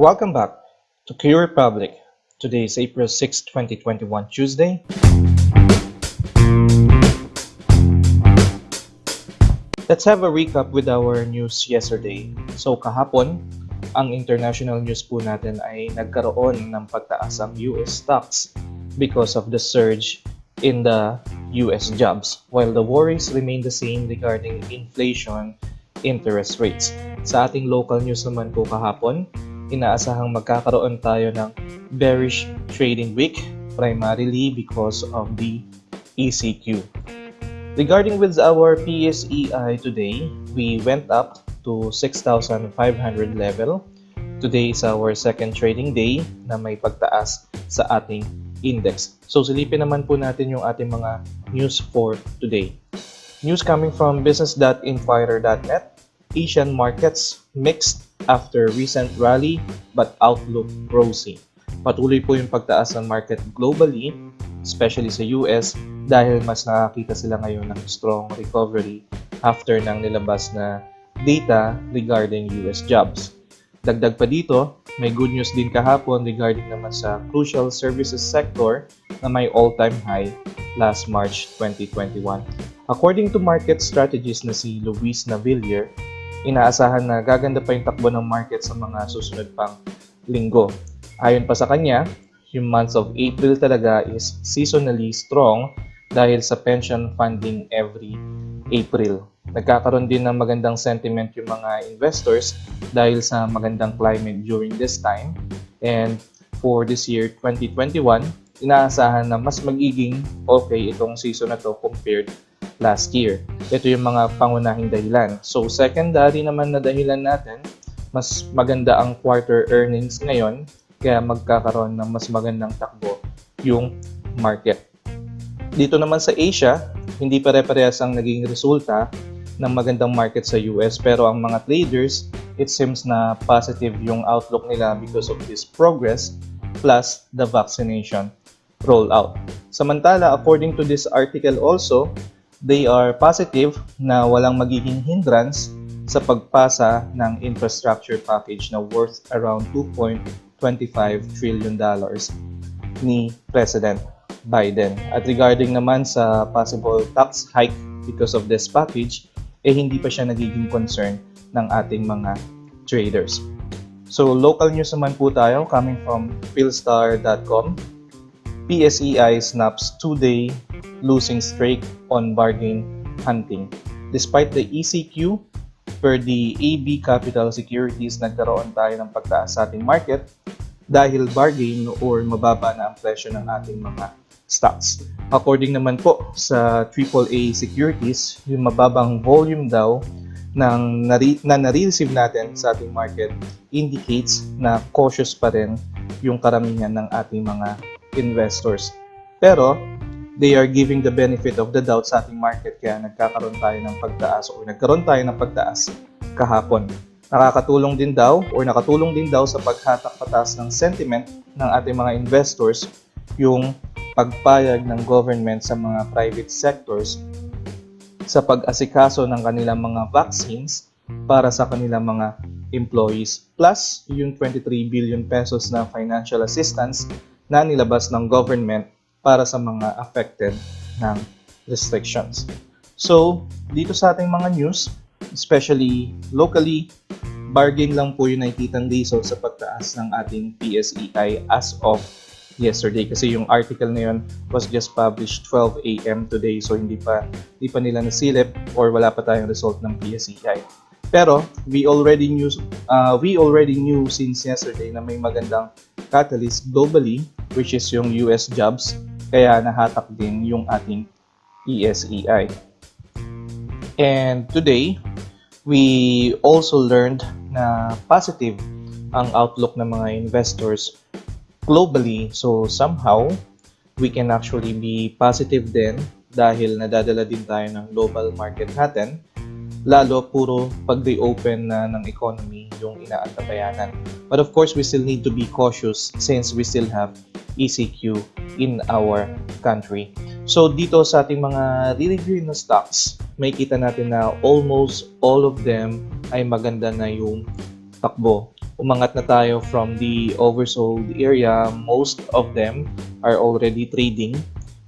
Welcome back to QrepubliC. Today is April 6, 2021, Tuesday. Let's have a recap with our news yesterday. So kahapon, ang international news po natin ay nagkaroon ng pagtaas ang US stocks because of the surge in the US jobs, while the worries remain the same regarding inflation, interest rates. Sa ating local news naman po kahapon, inaasahang magkakaroon tayo ng bearish trading week primarily because of the ECQ. Regarding with our PSEI today, we went up to 6,500 level. Today is our second trading day na may pagtaas sa ating index. So silipin naman po natin yung ating mga news for today. News coming from business.inquirer.net. Asian markets mixed after recent rally but outlook rosy. Patuloy po yung pagtaas ng market globally, especially sa US, dahil mas nakakita sila ngayon ng strong recovery after ng nilabas na data regarding US jobs. Dagdag pa dito, may good news din kahapon regarding naman sa crucial services sector na may all-time high last March 2021. According to market strategist na si Luis Navillier, inaasahan na gaganda pa yung takbo ng market sa mga susunod pang linggo. Ayon pa sa kanya, yung month of April talaga is seasonally strong dahil sa pension funding every April. Nagkakaroon din ng magandang sentiment yung mga investors dahil sa magandang climate during this time. And for this year, 2021, inaasahan na mas magiging okay itong season na to compared last year. Ito yung mga pangunahing dahilan. So secondary naman na dahilan natin, mas maganda ang quarter earnings ngayon, kaya magkakaroon ng mas magandang takbo yung market. Dito naman sa Asia, hindi pare-parehas ang naging resulta ng magandang market sa US, pero ang mga traders, it seems na positive yung outlook nila because of this progress plus the vaccination rollout. Samantala, according to this article also, they are positive na walang magiging hindrance sa pagpasa ng infrastructure package na worth around $2.25 trillion ni President Biden. At regarding naman sa possible tax hike because of this package, hindi pa siya nagiging concern ng ating mga traders. So local news naman po tayo coming from philstar.com. PSEI snaps 2-day losing streak on bargain hunting. Despite the ECQ, per the AB Capital Securities, nagkaroon tayo ng pagtaas sa ating market dahil bargain or mababa na ang presyo ng ating mga stocks. According naman po sa AAA Securities, yung mababang volume daw na nare-receive natin sa ating market indicates na cautious pa rin yung karamihan ng ating mga investors. Pero they are giving the benefit of the doubt sa ating market, kaya nagkakaroon tayo ng pagtaas o nagkaroon tayo ng pagtaas kahapon. Nakatulong din daw sa paghatak pataas ng sentiment ng ating mga investors yung pagpayag ng government sa mga private sectors sa pag-asikaso ng kanilang mga vaccines para sa kanilang mga employees, plus yung 23 billion pesos na financial assistance na nilabas ng government para sa mga affected ng restrictions. So, dito sa ating mga news, especially locally, bargain lang po yung nakikitang result sa pagtaas ng ating PSEI as of yesterday. Kasi yung article na yun was just published 12 a.m. today, so hindi pa nila nasilip or wala pa tayong result ng PSEI. Pero we already knew since yesterday na may magandang catalyst globally, which is yung US jobs, kaya nahatak din yung ating PSEI. And today, we also learned na positive ang outlook ng mga investors globally. So somehow, we can actually be positive din dahil nadadala din tayo ng global market natin. Lalo puro pag-reopen na ng economy yung inaantabayanan. But of course, we still need to be cautious since we still have ECQ in our country. So dito sa ating mga re-review na stocks, may kita natin na almost all of them ay maganda na yung takbo. umangat na tayo from the oversold area. Most of them are already trading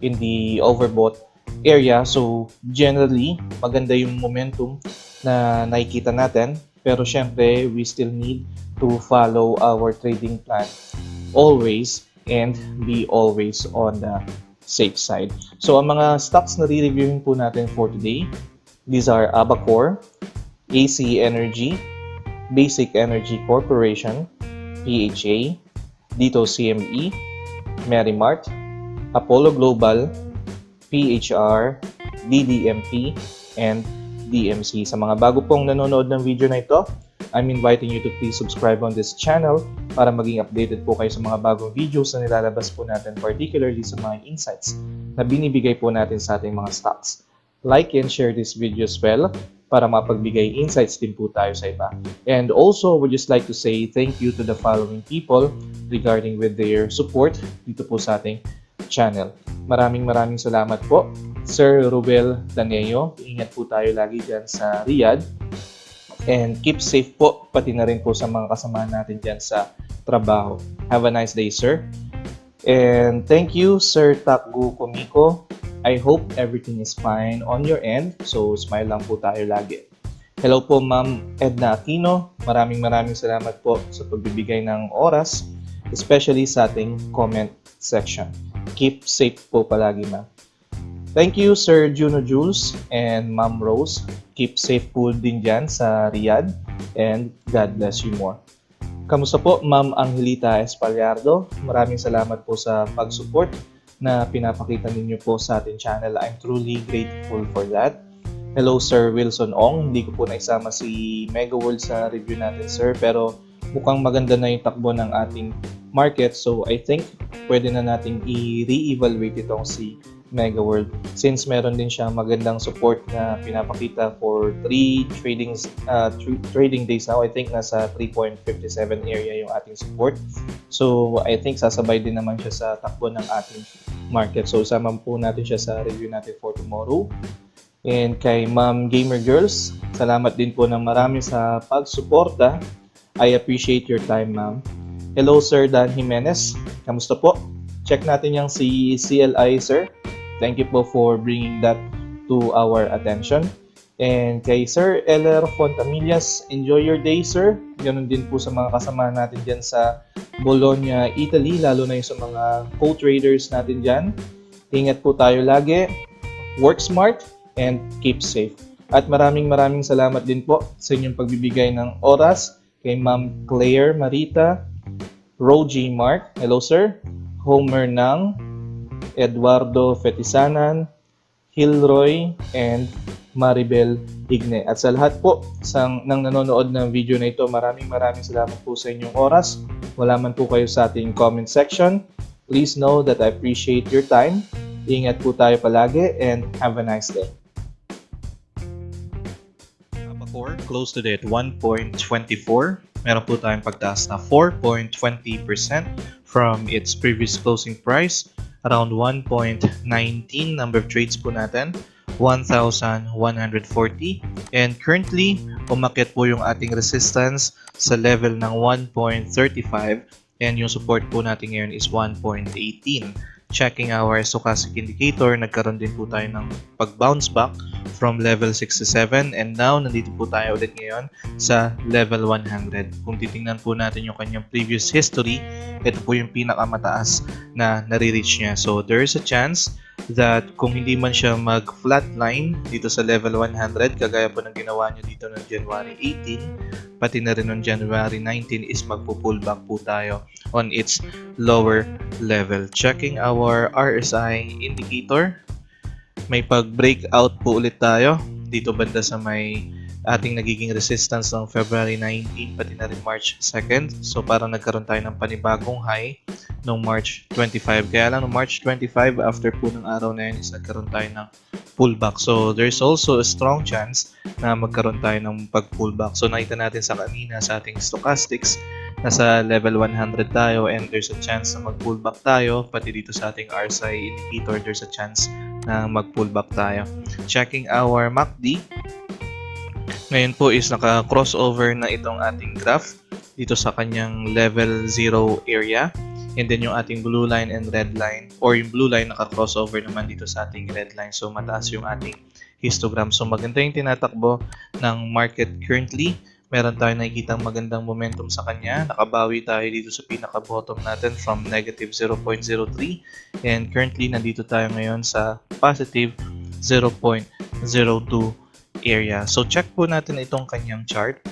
in the overbought area. So generally, maganda yung momentum na nakikita natin. Pero syempre, we still need to follow our trading plan always and be always on the safe side. So ang mga stocks na re-reviewin po natin for today, these are Abacor, AC Energy, Basic Energy Corporation, PHA, Dito CME, Merrimart, Apollo Global, PHR, DDMP, and DMC. Sa mga bago pong nanonood ng video na ito, I'm inviting you to please subscribe on this channel para maging updated po kayo sa mga bagong videos na nilalabas po natin, particularly sa mga insights na binibigay po natin sa ating mga stocks. Like and share this video as well para mapagbigay insights din po tayo sa iba. And also, would just like to say thank you to the following people regarding with their support dito po sa ating channel. Maraming salamat po. Sir Rubel Daneo, ingat po tayo lagi dyan sa Riyadh. And keep safe po, pati na rin po sa mga kasama natin dyan sa trabaho. Have a nice day, sir. And thank you, Sir Takgu Komiko. I hope everything is fine on your end. So, smile lang po tayo lagi. Hello po, Ma'am Edna Aquino. Maraming salamat po sa pagbibigay ng oras, especially sa ating comment section. Keep safe po palagi, ma'am. Thank you, Sir Juno Jules and Ma'am Rose. Keep safe po din dyan sa Riyadh and God bless you more. Kamusta po, Ma'am Angelita Espallardo? Maraming salamat po sa pag-support na pinapakita ninyo po sa ating channel. I'm truly grateful for that. Hello, Sir Wilson Ong. Hindi ko po naisama si Mega World sa review natin, sir, pero mukhang maganda na yung takbo ng ating market. So, I think pwede na nating i-re-evaluate itong si Mega World since meron din siya magandang support na pinapakita for 3 trading days now. I think nasa 3.57 area yung ating support. So I think sasabay din naman siya sa takbo ng ating market. So sama po natin siya sa review natin for tomorrow. And kay Ma'am Gamer Girls, salamat din po ng marami sa pagsuporta. I appreciate your time, ma'am. Hello, Sir Dan Jimenez. Kamusta po? Check natin yung si CLI, sir. Thank you po for bringing that to our attention. And kay Sir Eller Fontamillas, enjoy your day, sir. Ganun din po sa mga kasama natin dyan sa Bologna, Italy, lalo na yung sa mga co-traders natin dyan. Ingat po tayo lagi, work smart, and keep safe. At maraming salamat din po sa inyong pagbibigay ng oras kay Ma'am Claire Marita, Rogie Mark, hello sir, Homer Nang, Eduardo Fetisanan, Hilroy, and Maribel Igne. At sa lahat po nang nanonood ng video na ito, maraming salamat po sa inyong oras. Wala man po kayo sa ating comment section. Please know that I appreciate your time. Ingat po tayo palagi and have a nice day. Abacor close today at 1.24. Meron po tayong pagtaas na 4.20% from its previous closing price. Around 1.19 number of trades po natin, 1,140. And currently, umakyat po yung ating resistance sa level ng 1.35 and yung support po natin ngayon is 1.18. Checking our stochastic indicator, nagkaroon din po tayo ng pag-bounce back from level 67 and now nandito po tayo ulit ngayon sa level 100. Kung titingnan po natin yung kanyang previous history, ito po yung pinakamataas na nare-reach niya. So there is a chance that kung hindi man siya mag-flatline dito sa level 100, kagaya po ng ginawa niya dito ng January 18, pati na rin ng January 19 is magpo-pullback po tayo on its lower level. Checking our RSI indicator, may pag-breakout po ulit tayo dito banda sa may ating nagiging resistance ng February 19 pati na rin March 2nd. So parang nagkaroon tayo ng panibagong high noong March 25. Kaya lang noong March 25, after po ng araw na yun is nagkaroon tayo ng pullback. So there's also a strong chance na magkaroon tayo ng pag-pullback. So nakita natin sa kanina sa ating stochastics, nasa level 100 tayo and there's a chance na mag-pullback tayo. Pati dito sa ating RSI indicator, there's a chance na mag-pullback tayo. Checking our MACD, ngayon po is naka-crossover na itong ating graph dito sa kanyang level 0 area. And then yung ating blue line and red line, or yung blue line naka-crossover naman dito sa ating red line. So mataas yung ating histogram. So maganda yung tinatakbo ng market currently. Meron tayong nakikitang magandang momentum sa kanya. Nakabawi tayo dito sa pinaka-bottom natin from negative 0.03. And currently, nandito tayo ngayon sa positive 0.02 area. So check po natin itong kanyang chart.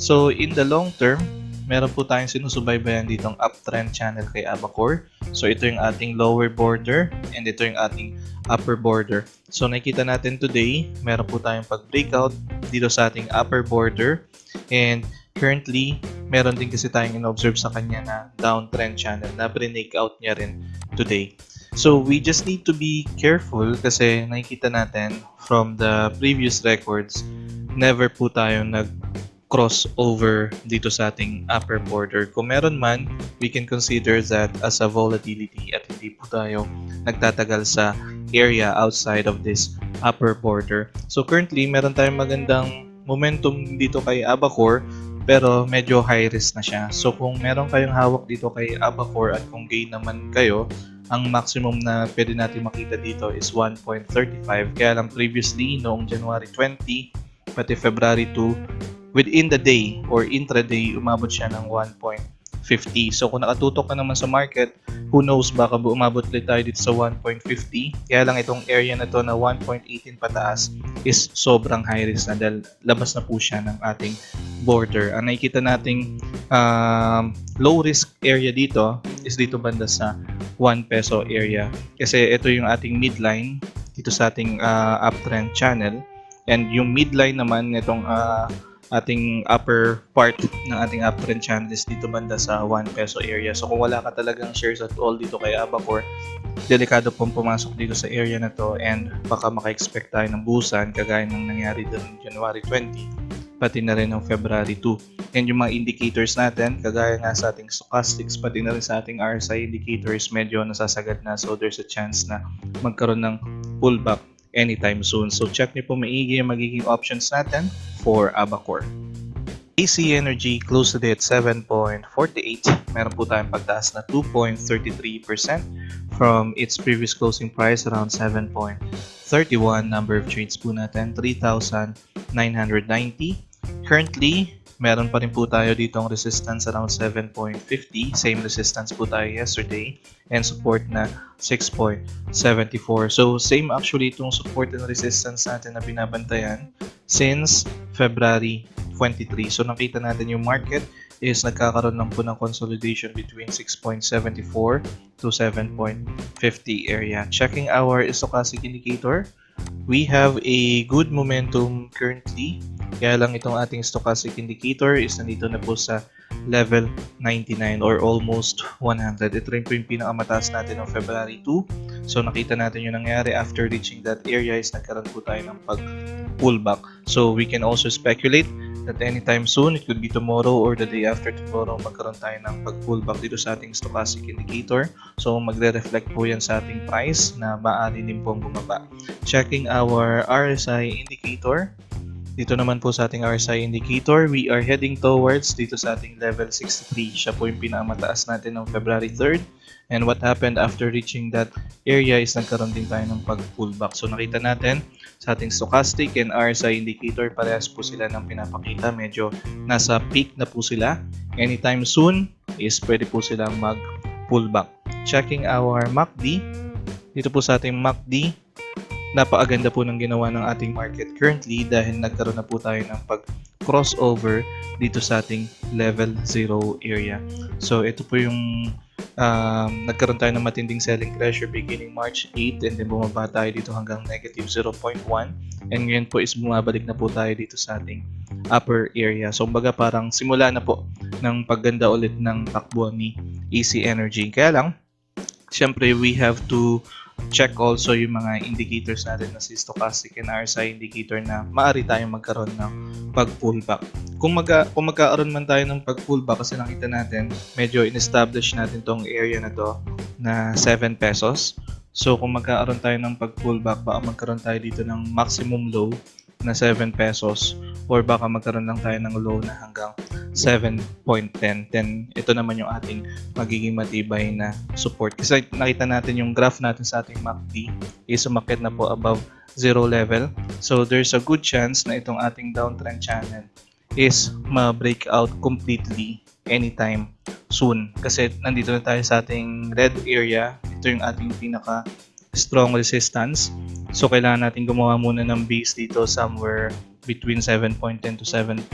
So in the long term, meron po tayong sinusubaybayan ditong uptrend channel kay Abacor. So ito yung ating lower border and ito yung ating upper border. So nakikita natin today, meron po tayong pag-breakout dito sa ating upper border, and currently meron din kasi tayong in-observe sa kanya na downtrend channel na break out niya rin today. So we just need to be careful kasi nakikita natin from the previous records, never po tayo crossover dito sa ating upper border. Kung meron man, we can consider that as a volatility at hindi po tayo nagtatagal sa area outside of this upper border. So currently, meron tayong magandang momentum dito kay Abacor, pero medyo high risk na siya. So kung meron kayong hawak dito kay Abacor at kung gain naman kayo, ang maximum na pwede natin makita dito is 1.35. Kaya lang previously, noong January 20, pati February 2, within the day or intraday, umabot siya ng 1.50. So kung nakatutok ka naman sa market, who knows, baka umabot ulit tayo dito sa 1.50. Kaya lang itong area na to na 1.18 pataas is sobrang high risk na dahil labas na po siya ng ating border. Ang nakikita nating low risk area dito is dito banda sa 1 peso area. Kasi ito yung ating midline dito sa ating uptrend channel. And yung midline naman nitong ating upper part ng ating uptrend channel is dito banda sa 1 peso area. So kung wala ka talagang shares at all dito kay Abacor, delikado pong pumasok dito sa area na to, and baka maka-expect tayo ng busan kagaya ng nangyari din January 20, pati na rin ng February 2. And yung mga indicators natin, kagaya nga sa ating stochastics, pati na rin sa ating RSI indicators, medyo nasasagad na. So there's a chance na magkaroon ng pullback anytime soon. So check niyo po maigi yung magiging options natin for Abacor. AC Energy close today at 7.48. Meron po tayong pagtaas na 2.33% from its previous closing price around 7.31. Number of trades po natin 3,990. Currently, meron pa rin po tayo ditong resistance around 7.50. Same resistance po tayo yesterday. And support na 6.74. So, same actually itong support and resistance natin na binabantayan since February 23. So, nakita natin yung market is nagkakaroon lang po ng consolidation between 6.74 to 7.50 area. Checking our stochastic indicator, we have a good momentum currently. Kaya lang itong ating stochastic indicator is nandito na po sa level 99 or almost 100. Ito rin po yung pinakamataas natin ng February 2. So nakita natin yung nangyari after reaching that area is nagkaroon po tayo ng pag-pullback. So we can also speculate that anytime soon, it could be tomorrow or the day after tomorrow, magkaroon tayo ng pag-pullback dito sa ating stochastic indicator. So magre-reflect po yan sa ating price na maaari din pong bumaba. Checking our RSI indicator. Dito naman po sa ating RSI indicator, we are heading towards dito sa ating level 63. Siya po yung pinakamataas natin ng February 3rd. And what happened after reaching that area is nagkaroon din tayo ng pag-pullback. So nakita natin sa ating stochastic and RSI indicator, parehas po sila ng pinapakita. Medyo nasa peak na po sila. Anytime soon is pwede po silang mag-pullback. Checking our MACD. Dito po sa ating MACD, napakaganda po ng ginawa ng ating market currently dahil nagkaroon na po tayo ng pag-crossover dito sa ating level 0 area. So ito po yung nagkaroon tayo ng matinding selling pressure beginning March 8 and then bumaba tayo dito hanggang negative 0.1, and ngayon po is bumabalik na po tayo dito sa ating upper area. So kumbaga parang simula na po ng pagganda ulit ng takbo ni AC Energy. Kaya lang, syempre we have to check also yung mga indicators natin na si stochastic and RSI indicator na maaari tayong magkaroon ng pag-pullback. Kung magkaroon man tayo ng pag-pullback, kasi nakita natin medyo in-establish natin tong area na to na 7 pesos. So kung magkaroon tayo ng pag-pullback, baka magkaroon tayo dito ng maximum low na 7 pesos or baka magkaroon lang tayo ng low na hanggang 7.10. Then ito naman yung ating magiging matibay na support. Kasi nakita natin yung graph natin sa ating MACD is umakyat na po above zero level. So there's a good chance na itong ating downtrend channel is ma-break out completely anytime soon. Kasi nandito na tayo sa ating red area. Ito yung ating pinaka strong resistance. So kailangan natin gumawa muna ng base dito somewhere between 7.10 to 7.20.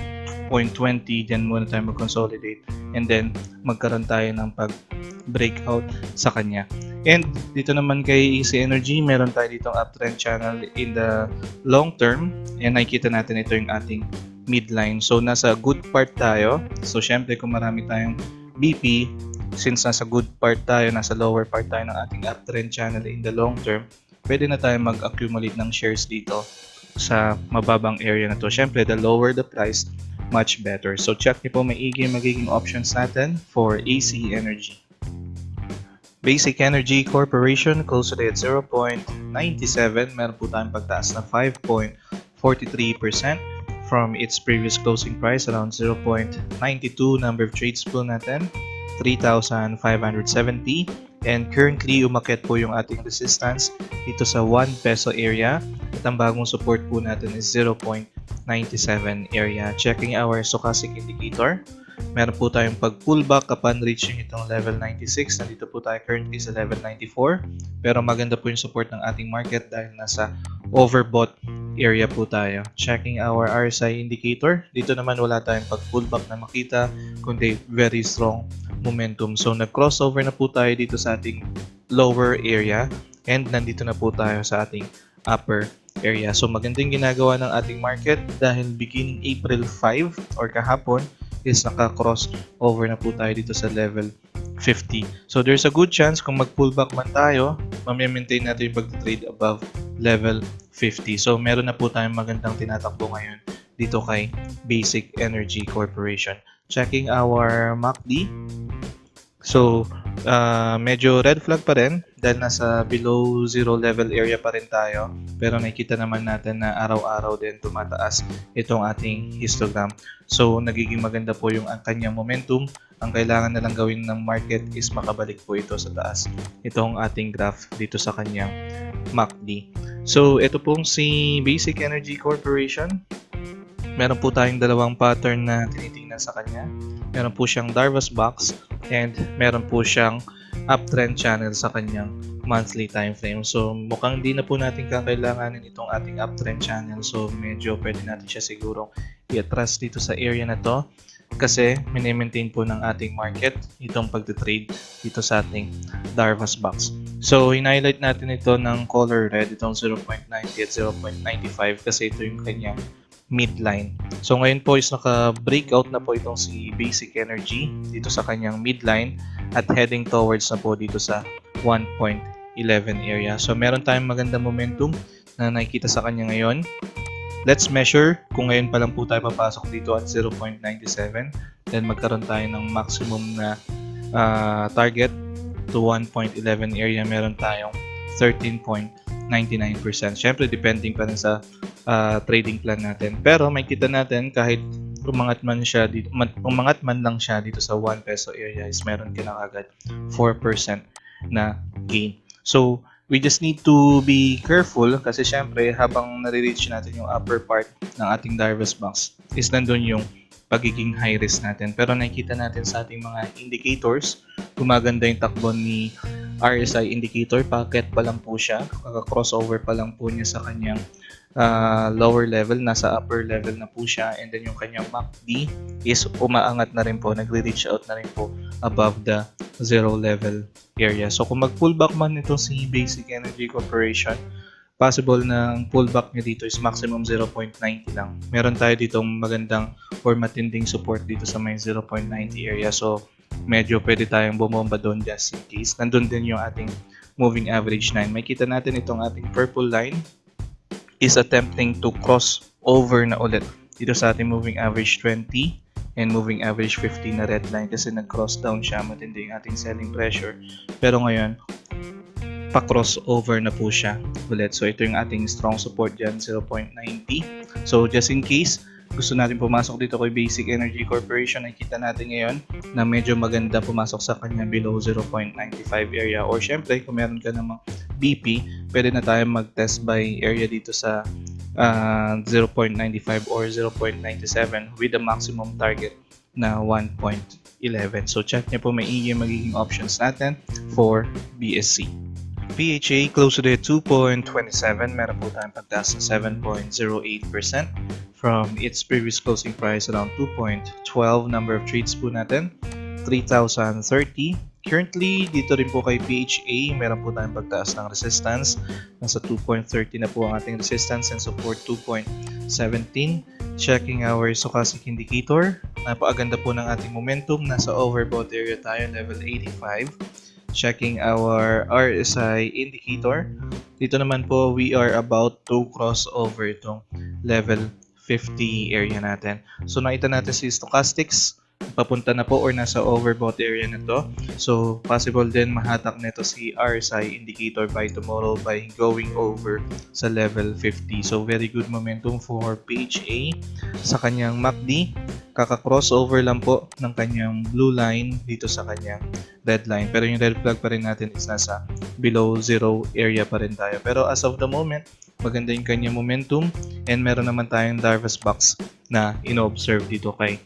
Then muna tayo mag-consolidate. And then magkaroon tayo ng pag-breakout sa kanya. And dito naman kay Easy Energy, meron tayo ditong uptrend channel in the long term. And nakikita natin ito yung ating midline. So nasa good part tayo. So syempre kung marami tayong BP, since nasa good part tayo, nasa lower part tayo ng ating uptrend channel in the long term, pwede na tayo mag-accumulate ng shares dito sa mababang area na to. Syempre the lower the price, much better. So check niyo po maigi magiging options natin for AC Energy. Basic Energy Corporation close today at 0.97. Meron po tayong pagtaas na 5.43% from its previous closing price around 0.92. Number of trades po natin 3,570, and currently umakyat po yung ating resistance dito sa 1 peso area at ang bagong support po natin is 0.97 area. Checking our stochastic indicator, meron po tayong pag-pullback upon reaching itong level 96. Nandito po tayo currently sa level 94. Pero maganda po yung support ng ating market dahil nasa overbought area po tayo. Checking our RSI indicator, dito naman wala tayong pag-pullback na makita, kundi very strong momentum. So nag-crossover na po tayo dito sa ating lower area and nandito na po tayo sa ating upper area. So magandang ginagawa ng ating market dahil beginning April 5 or kahapon is naka-cross over na po tayo dito sa level 50. So there's a good chance kung mag-pullback man tayo, ma-maintain natin yung pag-trade above level 50. So meron na po tayong magandang tinatakbo ngayon dito kay Basic Energy Corporation. Checking our MACD. So medyo red flag pa rin dahil nasa below zero level area pa rin tayo, pero nakikita naman natin na araw-araw din tumataas itong ating histogram. So nagiging maganda po yung kanyang momentum. Ang kailangan na lang gawin ng market is makabalik po ito sa taas, itong ating graph dito sa kanyang MACD. So ito pong si Basic Energy Corporation, meron po tayong dalawang pattern na tinitingnan sa kanya. Meron po siyang Darvas box and meron po siyang uptrend channel sa kanyang monthly time frame. So mukhang di na po natin kakailanganin itong ating uptrend channel. So medyo pwede natin siya siguro i-atras dito sa area na to kasi mini-maintain po ng ating market itong pagte-trade dito sa ating Darvas box. So in-highlight natin ito ng color red, itong 0.90 at 0.95 kasi ito yung kanyang midline. So ngayon po is naka-breakout na po itong si Basic Energy dito sa kanyang midline at heading towards na po dito sa 1.11 area. So meron tayong magandang momentum na nakikita sa kanya ngayon. Let's measure kung ngayon pa lang po tayo papasok dito at 0.97, then magkaroon tayo ng maximum na target to 1.11 area. Meron tayong 13.99%. Syempre depending pa rin sa trading plan natin. Pero makikita natin kahit umangat man lang siya dito sa 1 peso area is meron ka na agad 4% na gain. So we just need to be careful kasi syempre habang nare-reach natin yung upper part ng ating Darvas box is nandun yung pagiging high risk natin. Pero nakikita natin sa ating mga indicators, gumaganda yung takbo ni RSI indicator. Packet pa lang po siya, kaka-crossover pa lang po niya sa kanyang lower level, nasa upper level na po siya, and then yung kanyang MACD is umaangat na rin po, nagre-reach out na rin po above the zero level area. So kung mag-pullback man ito si Basic Energy Corporation, possible na ang pullback niya dito is maximum 0.90 lang. Meron tayo ditong magandang or matinding support dito sa may 0.90 area. So medyo pwede tayong bumomba doon just in case. Nandun din yung ating moving average 9. Makita natin itong ating purple line is attempting to cross over na ulit dito sa ating moving average 20 and moving average 15 na red line kasi nag-cross down siya, matindi yung ating selling pressure. Pero ngayon, pa-cross over na po siya ulit. So ito yung ating strong support dyan, 0.90. So just in case, gusto natin pumasok dito kay Basic Energy Corporation, ay kita natin ngayon na medyo maganda pumasok sa kanya below 0.95 area. Or syempre, kung meron ka namang BP, pwede na tayo mag-test buy area dito sa 0.95 or 0.97 with a maximum target na 1.11. So check niyo po maigi magiging options natin for BSC. PHA close to the 2.27, meron po tayong pagtaas na 7.08% from its previous closing price around 2.12. Number of trades po natin 3,030. Currently, dito rin po kay PHA, meron po tayong pagtaas ng resistance. Nasa 2.30 na po ang ating resistance and support 2.17. Checking our stochastic indicator. Napakaganda po ng ating momentum. Nasa overbought area tayo, level 85. Checking our RSI indicator. Dito naman po, we are about to cross over itong level 50 area natin. So nakita natin si stochastics, papunta na po or nasa overbought area na to. So possible din mahatak nito si RSI indicator by tomorrow by going over sa level 50. So very good momentum for PHA. Sa kanyang MACD, kaka-crossover lang po ng kanyang blue line dito sa kanyang red line. Pero yung red flag pa rin natin is nasa below zero area pa rin tayo. Pero as of the moment, maganda yung kanyang momentum and meron naman tayong Darvas box na ino-observe dito kay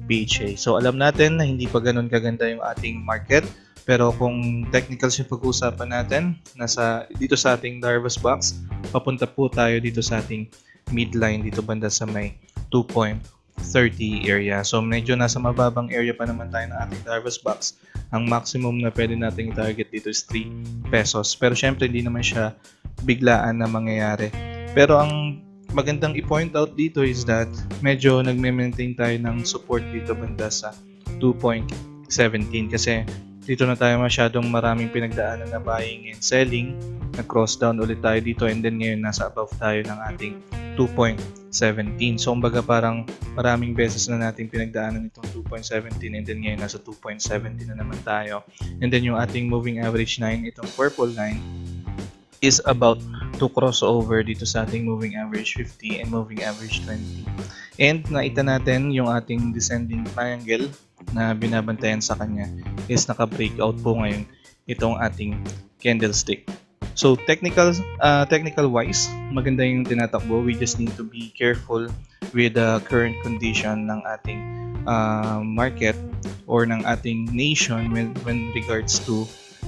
PHA. So alam natin na hindi pa ganun kaganda yung ating market. Pero kung technicals yung pag-uusapan natin, nasa dito sa ating Darvas box, papunta po tayo dito sa ating midline dito banda sa may 2.30 area. So medyo nasa mababang area pa naman tayo ng ating Darvas box. Ang maximum na pwede nating target dito is 3 pesos. Pero syempre hindi naman siya biglaan na mangyayari. Pero ang magandang i-point out dito is that medyo nagme-maintain tayo ng support dito banda sa 2.17 kasi dito na tayo masyadong maraming pinagdaanan na buying and selling. Nag-cross down ulit tayo dito and then ngayon nasa above tayo ng ating 2.17. So kumbaga parang maraming beses na nating pinagdaanan itong 2.17 and then ngayon nasa 2.17 na naman tayo. And then yung ating moving average line, itong purple line, is about to cross over dito sa ating moving average 50 and moving average 20. And nakita natin yung ating descending triangle na binabantayan sa kanya is naka-breakout po ngayon itong ating candlestick. So technical wise, maganda yung tinatakbo. We just need to be careful with the current condition ng ating market or ng ating nation when regards to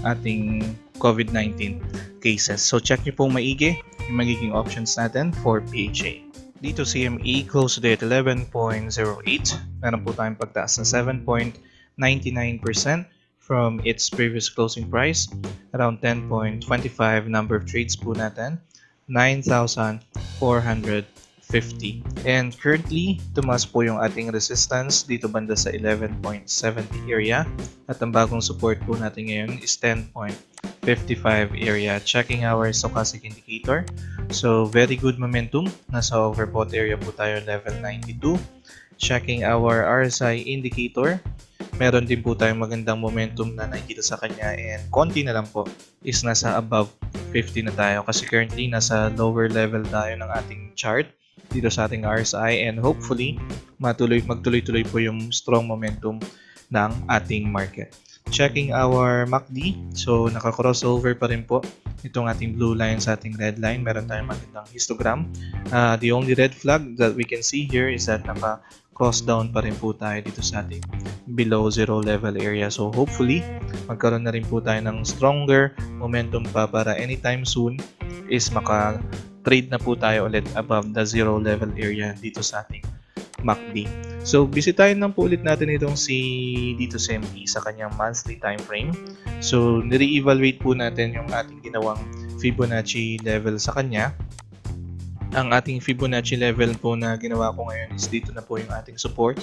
ating COVID-19 cases. So check nyo pong maigi yung magiging options natin for PHA. Dito CME close to at 11.08. Meron po tayong pagtaas na 7.99% from its previous closing price. Around 10.25 number of trades po natin. 9,450. And currently, tumaas po yung ating resistance dito banda sa 11.70 area. At ang bagong support po natin ngayon is 10.55 area. Checking our stochastic indicator. So, very good momentum. Nasa overbought area po tayo, level 92. Checking our RSI indicator. Meron din po tayong magandang momentum na nakikita sa kanya and konti na lang po is nasa above 50 na tayo kasi currently nasa lower level tayo ng ating chart dito sa ating RSI and hopefully magtuloy-tuloy po yung strong momentum ng ating market. Checking our MACD, so naka-crossover pa rin po itong ating blue line sa ating red line. Meron tayong magandang histogram. The only red flag that we can see here is that naka-cross down pa rin po tayo dito sa ating below zero level area. So hopefully, magkaroon na rin po tayo ng stronger momentum pa para anytime soon is maka-trade na po tayo ulit above the zero level area dito sa ating MACD. So, bisitahin lang po ulit natin itong dito sa ME sa kanyang monthly time frame. So, nire-evaluate po natin yung ating ginawang Fibonacci level sa kanya. Ang ating Fibonacci level po na ginawa ko ngayon is dito na po yung ating support.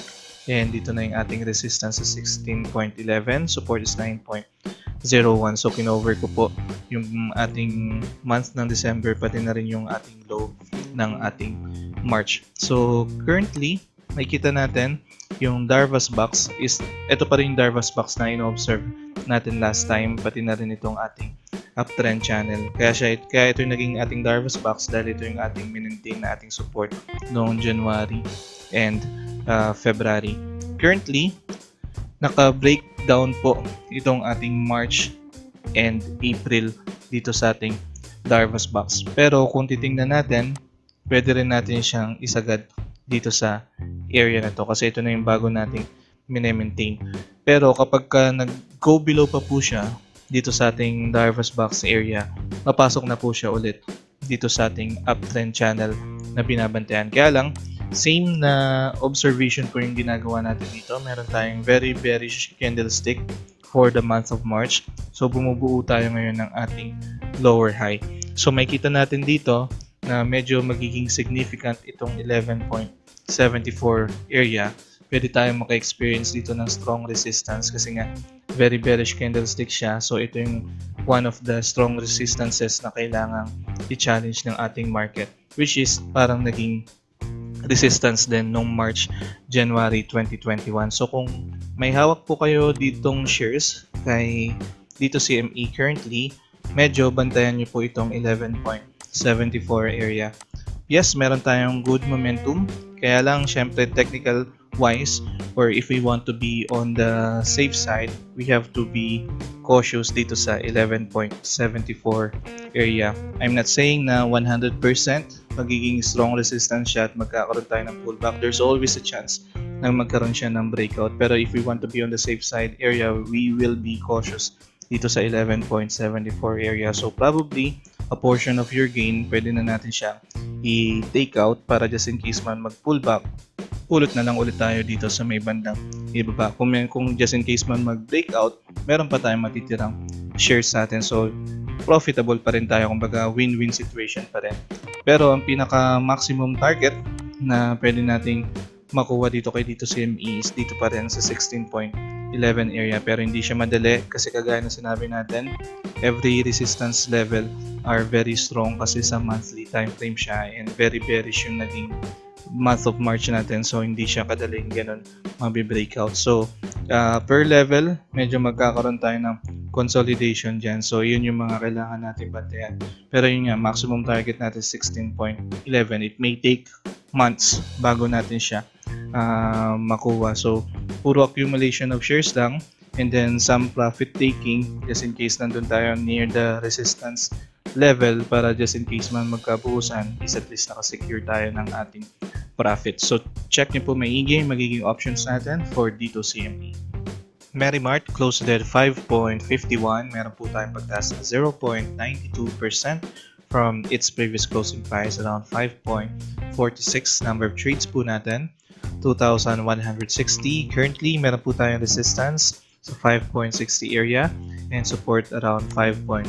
And dito na yung ating resistance sa 16.11. Support is 9.01. So, kinover ko po yung ating month ng December pati na rin yung ating low ng ating March. So, currently, makikita natin yung Darvas box is, ito pa rin yung Darvas box na ino-observe natin last time, pati na rin itong ating uptrend channel. Kaya ito yung naging ating Darvas box dahil ito yung ating minentain na ating support noong January and February. Currently, naka-breakdown po itong ating March and April dito sa ating Darvas box. Pero kung titingnan natin, pwede rin natin siyang isagad dito sa area na to kasi ito na yung bago nating mine-maintain. Pero kapag nag-go below pa po siya dito sa ating Darvas box area, papasok na po siya ulit dito sa ating uptrend channel na binabantayan. Kaya lang, same na observation po yung ginagawa natin dito. Meron tayong very bearish candlestick for the month of March. So bumubuo tayo ngayon ng ating lower high. So makikita natin dito na medyo magiging significant itong 11.74 area. Pwede tayong maka-experience dito ng strong resistance kasi nga very bearish candlestick siya. So ito yung one of the strong resistances na kailangang i-challenge ng ating market, which is parang naging resistance din nung March, January 2021. So kung may hawak po kayo ditong shares kay dito CME currently, medyo bantayan nyo po itong 11.74 area. Yes, meron tayong good momentum. Kaya lang, syempre, technical wise, or if we want to be on the safe side, we have to be cautious dito sa 11.74 area. I'm not saying na 100% magiging strong resistance siya at magkakaroon tayo ng pullback. There's always a chance na magkaroon siya ng breakout. Pero if we want to be on the safe side area, we will be cautious dito sa 11.74 area. So probably a portion of your gain, pwede na natin siya i-take out para just in case man mag-pullback, pulot na lang ulit tayo dito sa may bandang ibaba. Kung just in case man mag-breakout, meron pa tayong matitirang shares natin. So profitable pa rin tayo, kumbaga win-win situation pa rin. Pero ang pinaka-maximum target na pwede nating makuha dito kay dito CME is dito pa rin sa 16.11 area. Pero hindi siya madali kasi kagaya na sinabi natin, every resistance level are very strong kasi sa monthly time frame siya and very bearish yung naging month of March natin. So hindi siya kadaling ganun mabi-breakout. So per level, medyo magkakaroon tayo ng consolidation dyan. So yun yung mga kailangan natin bantayan. Pero yun nga, maximum target natin 16.11. It may take months bago natin siya makuha. So puro accumulation of shares lang and then some profit taking just in case nandun tayo near the resistance level para just in case man magkabuusan is at least nakasecure tayo ng ating profit. So check nyo po maigi magiging options natin for dito CME. Merimart closed at 5.51. Meron po tayong pagtaas na 0.92% from its previous closing price, around 5.46. Number of trades po natin 2,160. Currently, meron po tayong resistance sa 5.60 area and support around 5.12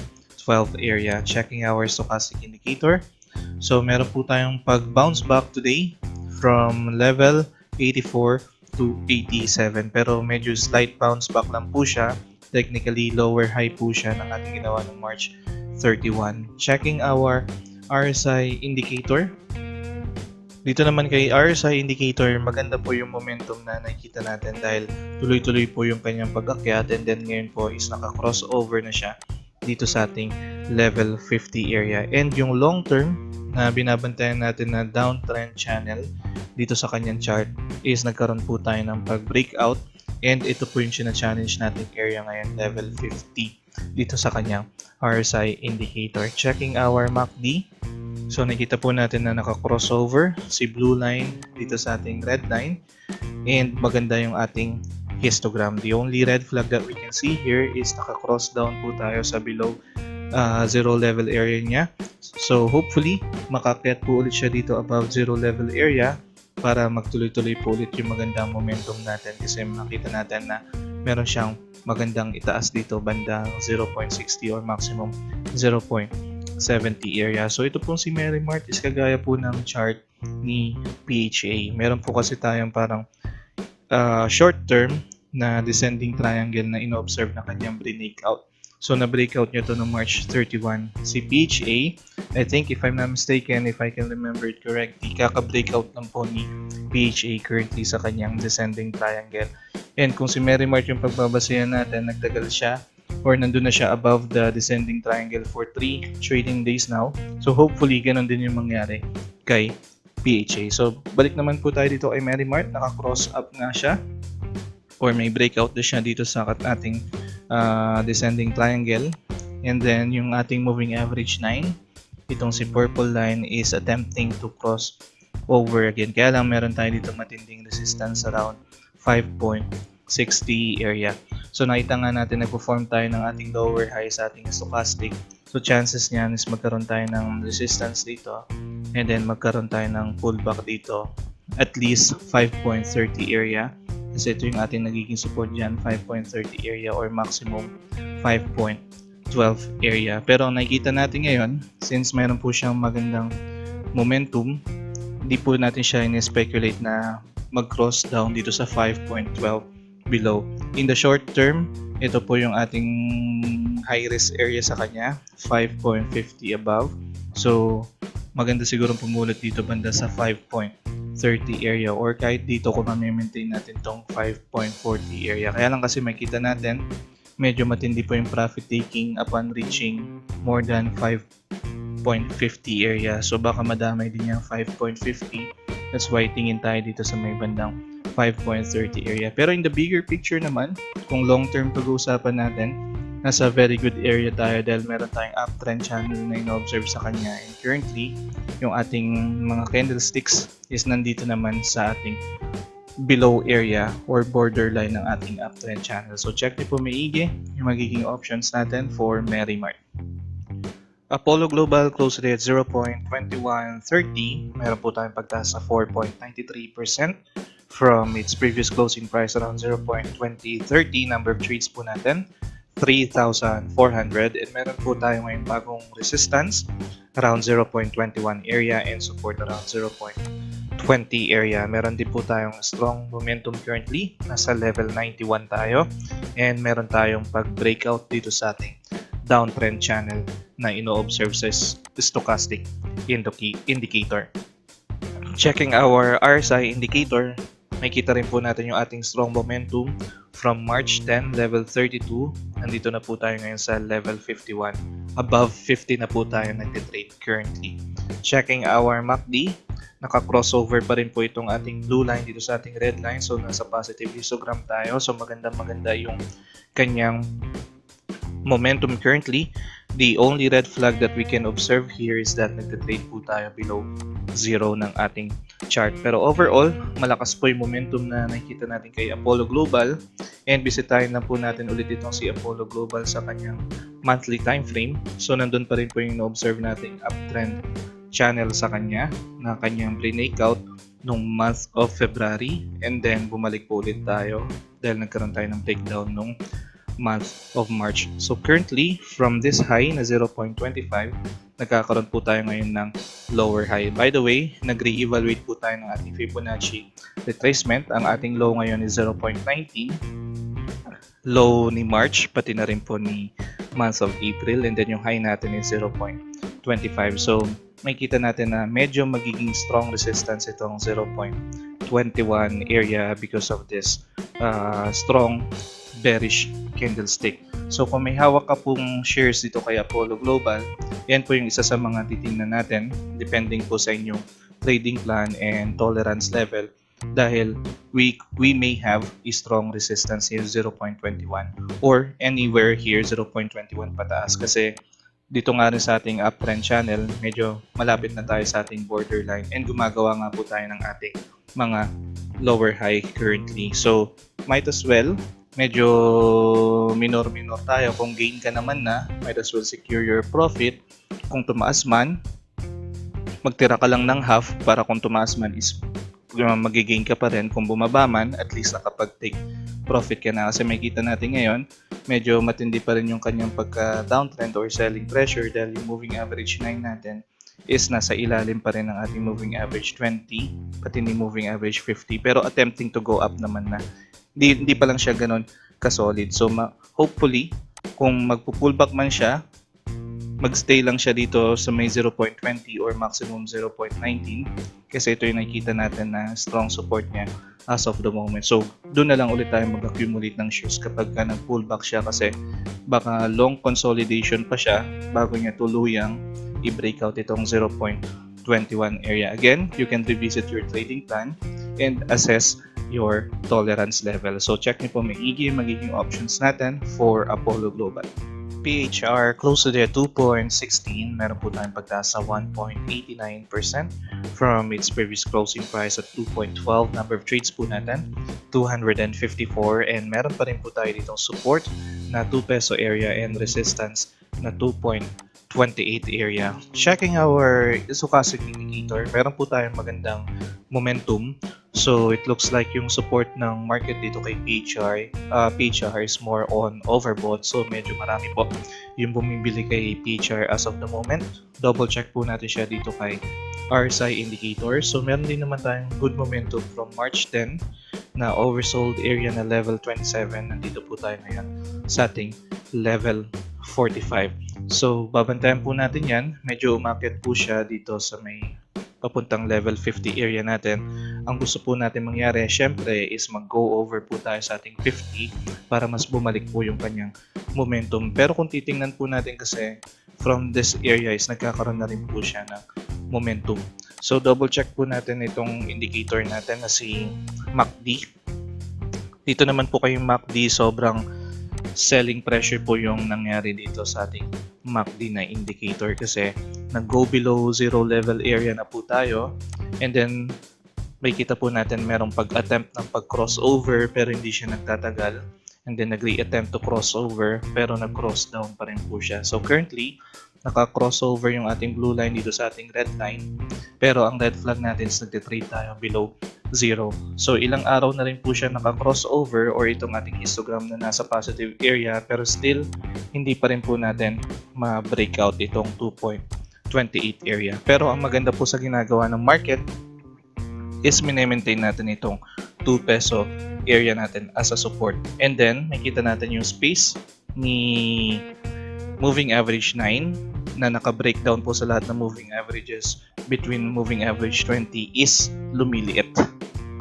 area. Checking our stochastic indicator. So, meron po tayong pag-bounce back today from level 84 to 87. Pero medyo slight bounce back lang po siya. Technically, lower high po siya ng ating ginawa ng March 31. Checking our RSI indicator. Dito naman kay RSI indicator, maganda po yung momentum na nakikita natin dahil tuloy-tuloy po yung kanyang pag-akyat and then ngayon po is naka-crossover na siya dito sa ating level 50 area. And yung long term na binabantayan natin na downtrend channel dito sa kanyang chart is nagkaroon po tayo ng pag-breakout and ito po yung sina-challenge nating area ngayon, level 50 dito sa kanyang RSI indicator. Checking our MACD. So nakita po natin na naka-crossover si blue line dito sa ating red line and maganda yung ating histogram. The only red flag that we can see here is naka-cross down po tayo sa below zero level area niya. So hopefully makakyat po ulit siya dito above zero level area para magtuloy-tuloy po ulit yung magandang momentum natin kasi makita natin na meron siyang magandang itaas dito bandang 0.60 or maximum 0.70 area. So ito pong si Merimart is kagaya po ng chart ni PHA. Meron po kasi tayong parang short term na descending triangle na ino-observe na kanyang breakout. So na-breakout niya to no March 31 si PHA. I think if I'm not mistaken, if I can remember it correctly, kaka-breakout lang po ni PHA currently sa kanyang descending triangle. And kung si Merimart yung pagbabasehan natin, nagtagal siya or nandun na siya above the descending triangle for 3 trading days now. So hopefully ganun din yung mangyari kay PHA. So balik naman po tayo dito kay Merrimart, naka-cross up nga siya or may breakout na siya dito sa ating descending triangle. And then yung ating moving average 9, itong si purple line is attempting to cross over again. Kaya lang meron tayo dito matinding resistance around 5.60 area. So nakita nga natin nag-perform tayo ng ating lower high sa ating stochastic. So chances niyan is magkaroon tayo ng resistance dito and then magkaroon tayo ng pullback dito at least 5.30 area. Kasi ito yung ating nagiging support dyan, 5.30 area or maximum 5.12 area. Pero ang nakikita natin ngayon, since meron po siyang magandang momentum, hindi po natin siya in-speculate na mag-cross down dito sa 5.12 below. In the short term, ito po yung ating high risk area sa kanya, 5.50 above. So, maganda siguro pumulit dito banda sa 5.30 area or kahit dito kung ma-maintain natin tong 5.40 area. Kaya lang kasi makita natin, medyo matindi po yung profit taking upon reaching more than 5.50 area. So, baka madamay din yung 5.50. That's why tingin tayo dito sa may bandang 5.30 area. Pero in the bigger picture naman, kung long term pag-uusapan natin, nasa very good area tayo dahil meron tayong uptrend channel na ino-observe sa kanya. And currently, yung ating mga candlesticks is nandito naman sa ating below area or borderline ng ating uptrend channel. So check niyo po maigi yung magiging options natin for Merrimart. Apollo Global closed today at 0.2130. Meron po tayong pagtaas sa 4.93% from its previous closing price around 0.2030. Number of trades po natin 3,400. And meron po tayo ngayong bagong resistance around 0.21 area and support around 0.20 area. Meron din po tayong strong momentum currently. Nasa level 91 tayo. And meron tayong pag-breakout dito sa ating downtrend channel na ino-observe sa stochastic indicator. Checking our RSI indicator, makikita rin po natin yung ating strong momentum from March 10, level 32. Nandito na po tayo ngayon sa level 51. Above 50 na po tayo nagtitrade currently. Checking our MACD, naka-crossover pa rin po itong ating blue line dito sa ating red line. So nasa positive histogram tayo. So maganda yung kanyang momentum currently. The only red flag that we can observe here is that nagtitrade po tayo below zero ng ating chart. Pero overall, malakas po yung momentum na nakikita natin kay Apollo Global. And bisitahin na po natin ulit itong si Apollo Global sa kanyang monthly time frame. So nandun pa rin po yung na-observe nating uptrend channel sa kanya na kanyang breakout nung month of February. And then bumalik po ulit tayo dahil nagkaroon tayo ng breakdown nung month of March. So currently, from this high na 0.25, nagkakaroon po tayo ngayon ng lower high. By the way, nag-re-evaluate po tayo ng ating Fibonacci retracement. Ang ating low ngayon is 0.19. Low ni March, pati na rin po ni month of April. And then yung high natin is 0.25. So makikita natin na medyo magiging strong resistance itong 0.21 area because of this strong bearish candlestick. So kung may hawak ka pong shares dito kay Apollo Global, yan po yung isa sa mga titingnan natin depending po sa inyong trading plan and tolerance level dahil we may have a strong resistance here 0.21 or anywhere here 0.21 pataas kasi dito nga rin sa ating uptrend channel medyo malapit na tayo sa ating borderline and gumagawa nga po tayo ng ating mga lower high currently. So might as well medyo minor tayo. Kung gain ka naman na, might as well secure your profit. Kung tumaas man, magtira ka lang ng half para kung tumaas man is magigain ka pa rin. Kung bumaba man, at least nakapag-take profit ka na. Kasi makikita natin ngayon, medyo matindi pa rin yung kanyang pagka-downtrend or selling pressure dahil yung moving average 9 natin is nasa ilalim pa rin ng ating moving average 20, pati ni moving average 50. Pero attempting to go up naman na. Hindi pa lang siya ganun ka-solid. So hopefully, kung magpo-pullback man siya, magstay lang siya dito sa may 0.20 or maximum 0.19 kasi ito yung nakikita natin na strong support niya as of the moment. So, doon na lang ulit tayo mag-accumulate ng shares kapag nag-pullback siya kasi baka long consolidation pa siya bago niya tuluyang i-breakout itong 0.21 area. Again, you can revisit your trading plan and assess your tolerance level. So, check niyo po maigi magiging options natin for Apollo Global. PHR close to the 2.16, meron po tayong pagtaas sa 1.89% from its previous closing price at 2.12. Number of trades po natin, 254, and meron pa rin po tayo ditong support na 2 peso area and resistance na 2.28 area. Checking our stochastic indicator, meron po tayong magandang momentum. So it looks like yung support ng market dito kay PHR is more on overbought. So medyo marami po yung bumibili kay PHR as of the moment. Double check po natin siya dito kay RSI indicator. So meron din naman tayong good momentum from March 10 na oversold area na level 27. Nandito po tayo ngayon sa ating level 45. So babantayan po natin yan. Medyo umakyat po siya dito sa may papuntang level 50 area natin. Ang gusto po natin mangyari, syempre, is mag-go over po tayo sa ating 50 para mas bumalik po yung kanyang momentum. Pero kung titingnan po natin kasi from this area is nagkakaroon na rin po siya ng momentum. So double check po natin itong indicator natin na si MACD. Dito naman po kayong MACD, sobrang selling pressure po yung nangyari dito sa ating MACD na indicator kasi nag-go below zero level area na po tayo, and then makikita po natin merong pag-attempt ng pag-crossover pero hindi siya nagtatagal, and then nag-re-attempt to crossover pero nag-cross down pa rin po siya. So currently naka-crossover yung ating blue line dito sa ating red line, pero ang red flag natin is nagtitrade tayo below zero. So ilang araw na rin po siya naka-crossover or itong ating histogram na nasa positive area, pero still hindi pa rin po natin ma-breakout itong 2.28 area. Pero ang maganda po sa ginagawa ng market is mini-maintain natin itong 2 peso area natin as a support. And then makita natin yung space ni moving average 9 na naka-breakdown po sa lahat ng moving averages between moving average 20 is lumiliit.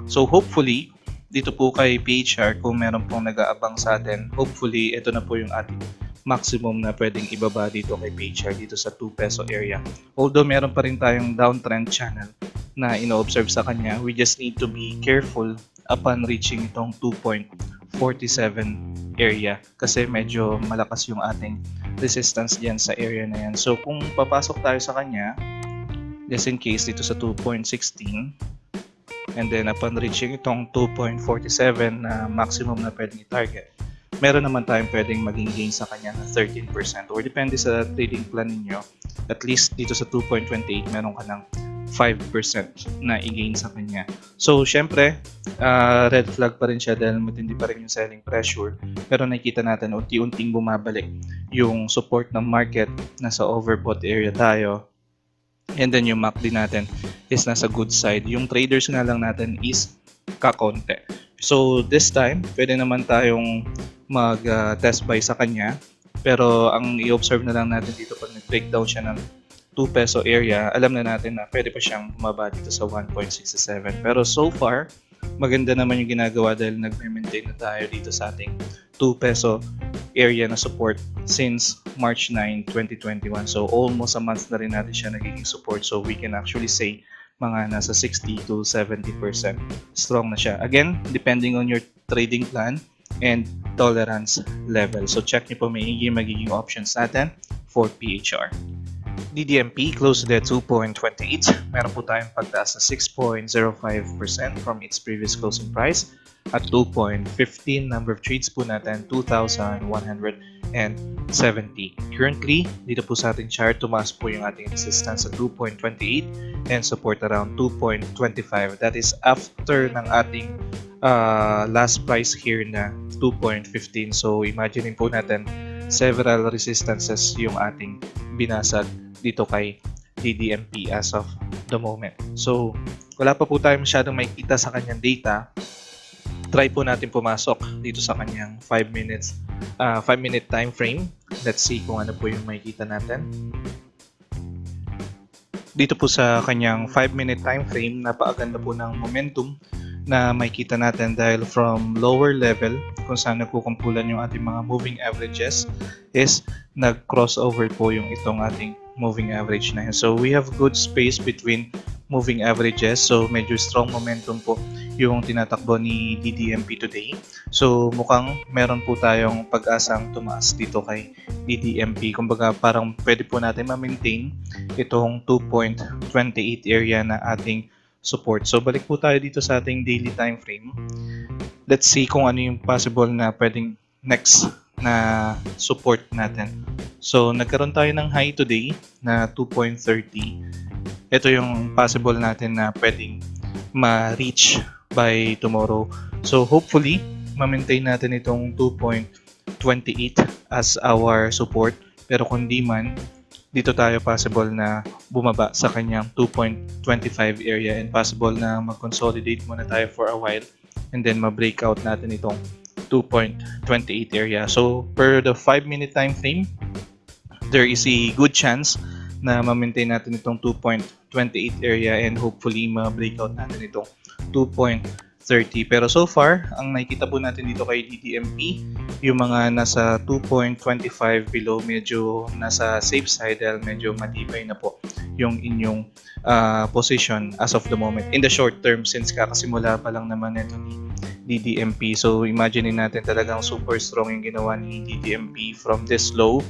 So hopefully, dito po kay PHR, kung meron pong nag-aabang sa atin, hopefully ito na po yung ating maximum na pwedeng ibaba dito kay PHR dito sa 2 peso area. Although meron pa rin tayong downtrend channel na ino-observe sa kanya, we just need to be careful upon reaching itong 2.47 area kasi medyo malakas yung ating resistance diyan sa area na yan. So kung papasok tayo sa kanya, just in case dito sa 2.16, and then upon reaching itong 2.47 na maximum na pwedeng i-target, meron naman tayong pwedeng maging gain sa kanya na 13% or depende sa trading plan ninyo, at least dito sa 2.28 meron ka ng 5% na i-gain sa kanya. So syempre, red flag pa rin siya dahil matindi pa rin yung selling pressure, pero nakikita natin unti-unting bumabalik yung support ng market, nasa overbought area tayo, and then yung MACD natin is nasa good side. Yung traders nga lang natin is kakonte. So this time, pwede naman tayong mag-test buy sa kanya, pero ang i-observe na lang natin dito pag nag-breakdown siya ng 2 peso area, alam na natin na pwede pa siyang bumaba dito sa 1.67. Pero so far, maganda naman yung ginagawa dahil nag-maintain na tayo dito sa ating 2 peso area na support since March 9, 2021. So almost a month na rin natin siya nagiging support. So we can actually say mga nasa 60 to 70% strong na siya. Again, depending on your trading plan and tolerance level. So check niyo po maigi magiging options natin for PHR. DDMP close to the 2.28. Meron po tayong pagtaas na 6.05% from its previous closing price at 2.15. Number of trades po natin 2,170. Currently, dito po sa ating chart, tumaas po yung ating resistance sa 2.28 and support around 2.25. That is after ng ating last price here na 2.15. So imagine po natin several resistances yung ating binasag dito kay DDMP as of the moment. So wala pa po tayo masyadong makikita sa kanyang data. Try po natin pumasok dito sa kanyang 5 minute time frame Let's see kung ano po yung makikita natin. Dito po sa kanyang 5-minute time frame, napakaganda po ng momentum na makikita natin dahil from lower level kung saan nagkukumpulan yung ating mga moving averages is nag-crossover po yung itong ating moving average na yun. So we have good space between moving averages, so medyo strong momentum po yung tinatakbo ni DDMP today. So mukhang meron po tayong pag-asang tumaas dito kay DDMP. Kumbaga parang pwede po natin ma-maintain itong 2.28 area na ating support. So balik po tayo dito sa ating daily time frame. Let's see kung ano yung possible na pwedeng next na support natin. So nagkaroon tayo ng high today na 2.30. Ito yung possible natin na pwedeng ma-reach by tomorrow. So hopefully, ma-maintain natin itong 2.28 as our support. Pero kung di man, dito tayo possible na bumaba sa kanyang 2.25 area and possible na mag-consolidate muna tayo for a while and then ma-breakout natin itong 2.28 area. So per the 5-minute time frame, there is a good chance na ma-maintain natin itong 2.28 area and hopefully ma-breakout natin itong 2.30. Pero so far, ang nakikita po natin dito kay DDMP, yung mga nasa 2.25 below, medyo nasa safe side dahil medyo matibay na po yung inyong position as of the moment. In the short term, since kakasimula pa lang naman ito ni DDMP. So imagine natin talagang super strong yung ginawa ni DDMP from this low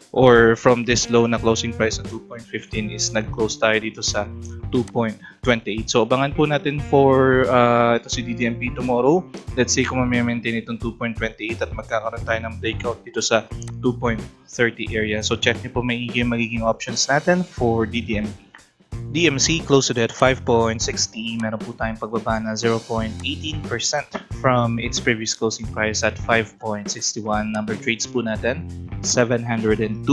or from this low na closing price na 2.15 is nag-close tayo dito sa 2.28. So abangan po natin for ito si DDMP tomorrow. Let's see kung ma-maintain itong 2.28 at magkakaroon tayo ng breakout dito sa 2.30 area. So check niyo po magiging options natin for DDMP. DMC closed at 5.60. Meron po tayong pagbaba na 0.18% from its previous closing price at 5.61. Number trades po natin 702.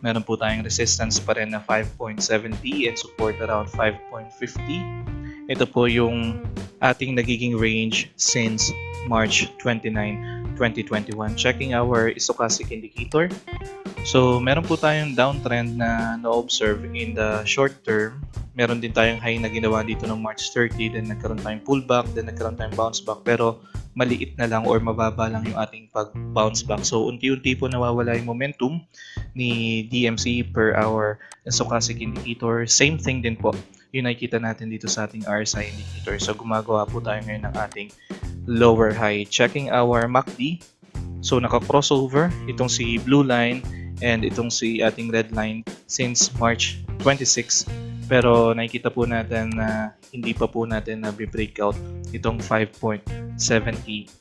Meron po tayong resistance pa rin na 5.70 and support around 5.50. Ito po yung ating nagiging range since March 29, 2021. Checking our stochastic indicator. So, meron po tayong downtrend na na-observe in the short term. Meron din tayong high na ginawa dito ng March 30, then nagkaroon tayong pullback, then nagkaroon tayong bounce back. Pero maliit na lang or mababa lang yung ating pag-bounce back. So, unti-unti po nawawala yung momentum ni DMC per our stochastic indicator. Same thing din po yung nakikita natin dito sa ating RSI indicator. So, gumagawa po tayo ngayon ng ating lower high. Checking our MACD. So, naka-crossover itong si blue line and itong si ating red line since March 26. Pero nakikita po natin na hindi pa po natin na-breakout itong 5.70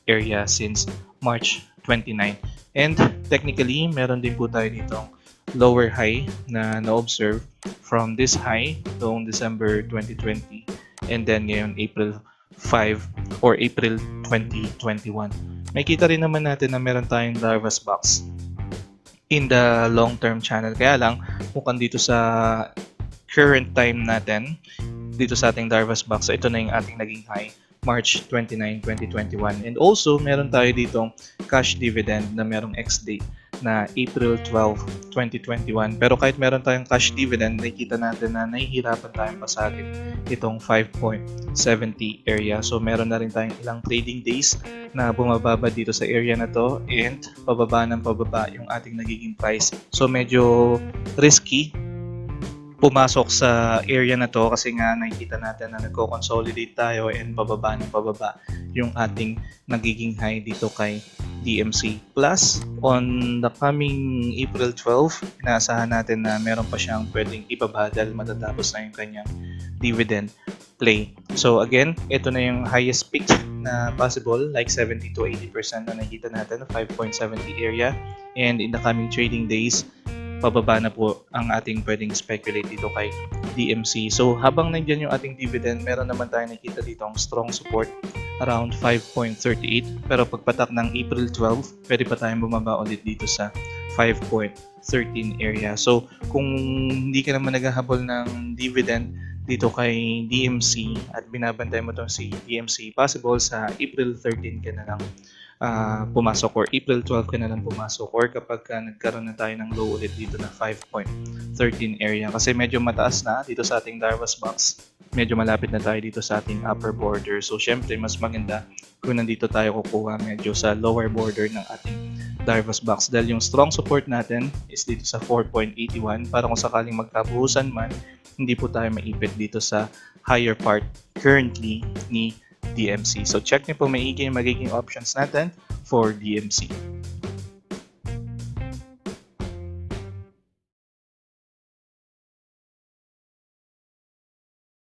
area since March 29. And technically, meron din po tayo ditong lower high na na-observe from this high noong December 2020 and then ngayon April 5 or April 2021. Makikita rin naman natin na meron tayong Larva's box in the long-term channel. Kaya lang, mukhang dito sa current time natin, dito sa ating Darvas box, so ito na yung ating naging high, March 29, 2021. And also, meron tayo ditong cash dividend na merong ex-date na April 12, 2021. Pero kahit meron tayong cash dividend, nakikita natin na nahihirapan tayong pasalit itong 5.70 area. So meron na rin tayong ilang trading days na bumababa dito sa area na to and pababa ng pababa yung ating nagiging price. So medyo risky pumasok sa area na to kasi nga nakikita natin na nagko-consolidate tayo and pababa ng pababa yung ating nagiging high dito kay DMC. Plus, on the coming April 12, inaasahan natin na meron pa siyang pwedeng ibaba dahil matatapos na yung kanyang dividend play. So again, ito na yung highest peak na possible, like 70 to 80% na nakikita natin, 5.70 area. And in the coming trading days, pababa na po ang ating pwedeng speculate dito kay DMC. So habang nandiyan yung ating dividend, meron naman tayo nakita dito ang strong support around 5.38. Pero pagpatak ng April 12, pwede pa tayong bumaba ulit dito sa 5.13 area. So kung hindi ka naman naghahabol ng dividend dito kay DMC at binabantay mo itong si DMC, possible sa April 13 ka na lang pumasok, or April 12 ka na lang pumasok, or kapag nagkaroon na tayo ng low ulit dito na 5.13 area, kasi medyo mataas na dito sa ating Darvas box, medyo malapit na tayo dito sa ating upper border. So syempre mas maganda kung nandito tayo kukuha medyo sa lower border ng ating Darvas box, dahil yung strong support natin is dito sa 4.81 para kung sakaling magkabuhusan man, hindi po tayo maipit dito sa higher part currently ni DMC. So check niyo po maigi yung magiging options natin for DMC.